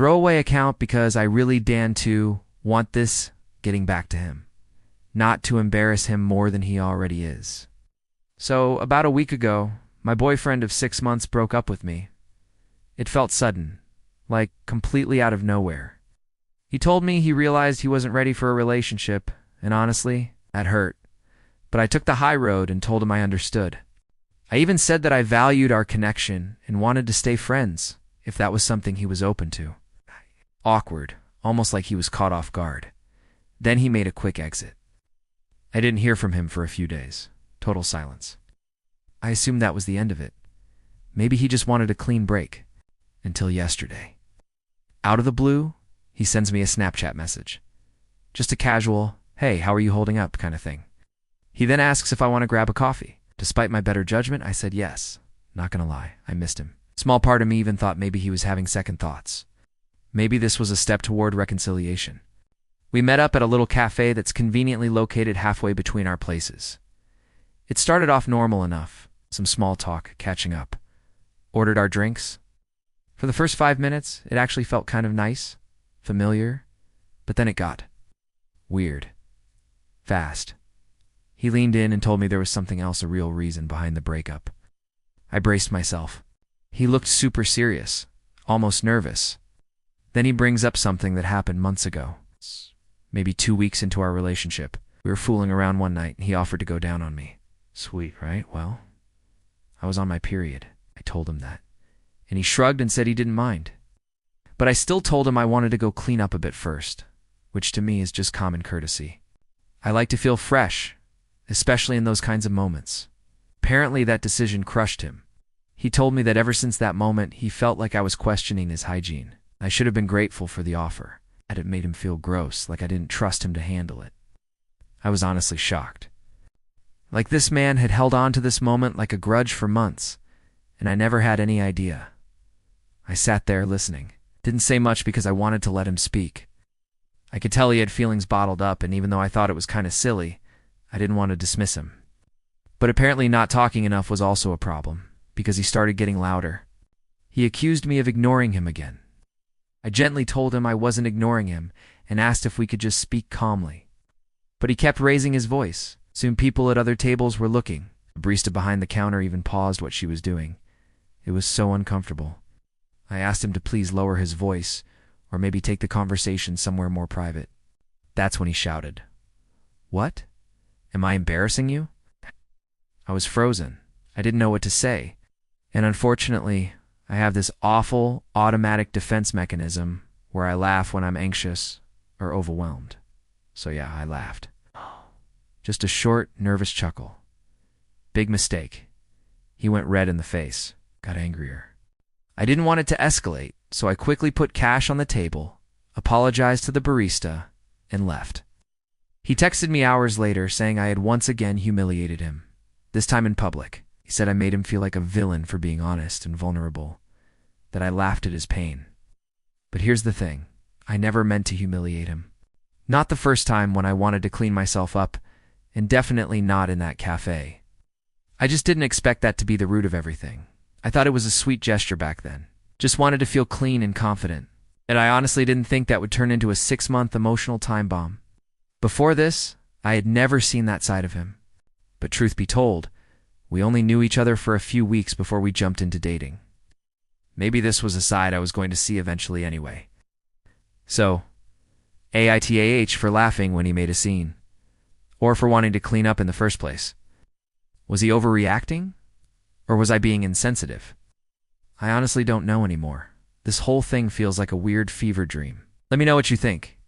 Throwaway account because I really dan to want this getting back to him, not to embarrass him more than he already is. So, about a week ago, my boyfriend of 6 months broke up with me. It felt sudden, like completely out of nowhere. He told me he realized he wasn't ready for a relationship, and honestly, that hurt. But I took the high road and told him I understood. I even said that I valued our connection and wanted to stay friends, if that was something he was open to. Awkward, almost like he was caught off guard. Then he made a quick exit. I didn't hear from him for a few days. Total silence. I assumed that was the end of it. Maybe he just wanted a clean break. Until yesterday. Out of the blue, he sends me a Snapchat message. Just a casual, hey, how are you holding up kind of thing. He then asks if I want to grab a coffee. Despite my better judgment, I said yes. Not gonna lie, I missed him. Small part of me even thought maybe he was having second thoughts. Maybe this was a step toward reconciliation. We met up at a little cafe that's conveniently located halfway between our places. It started off normal enough, some small talk, catching up. Ordered our drinks. For the first 5 minutes, it actually felt kind of nice, familiar, but then it got weird. Fast. He leaned in and told me there was something else, a real reason behind the breakup. I braced myself. He looked super serious, almost nervous. Then he brings up something that happened months ago. Maybe 2 weeks into our relationship. We were fooling around one night and he offered to go down on me. Sweet, right? Well, I was on my period. I told him that. And he shrugged and said he didn't mind. But I still told him I wanted to go clean up a bit first, which to me is just common courtesy. I like to feel fresh, especially in those kinds of moments. Apparently that decision crushed him. He told me that ever since that moment, he felt like I was questioning his hygiene. I should have been grateful for the offer. That it made him feel gross, like I didn't trust him to handle it. I was honestly shocked. Like this man had held on to this moment like a grudge for months, and I never had any idea. I sat there listening. Didn't say much because I wanted to let him speak. I could tell he had feelings bottled up, and even though I thought it was kind of silly, I didn't want to dismiss him. But apparently not talking enough was also a problem, because he started getting louder. He accused me of ignoring him again. I gently told him I wasn't ignoring him and asked if we could just speak calmly. But he kept raising his voice. Soon people at other tables were looking. The barista behind the counter even paused what she was doing. It was so uncomfortable. I asked him to please lower his voice, or maybe take the conversation somewhere more private. That's when he shouted, "What? Am I embarrassing you?" I was frozen. I didn't know what to say. And unfortunately, I have this awful automatic defense mechanism where I laugh when I'm anxious or overwhelmed. So yeah, I laughed. Just a short, nervous chuckle. Big mistake. He went red in the face, got angrier. I didn't want it to escalate, so I quickly put cash on the table, apologized to the barista, and left. He texted me hours later saying I had once again humiliated him, this time in public. He said I made him feel like a villain for being honest and vulnerable, that I laughed at his pain. But here's the thing, I never meant to humiliate him. Not the first time when I wanted to clean myself up, and definitely not in that cafe. I just didn't expect that to be the root of everything. I thought it was a sweet gesture back then. Just wanted to feel clean and confident. And I honestly didn't think that would turn into a 6-month emotional time bomb. Before this, I had never seen that side of him. But truth be told, we only knew each other for a few weeks before we jumped into dating. Maybe this was a side I was going to see eventually anyway. So, AITAH for laughing when he made a scene. Or for wanting to clean up in the first place. Was he overreacting? Or was I being insensitive? I honestly don't know anymore. This whole thing feels like a weird fever dream. Let me know what you think.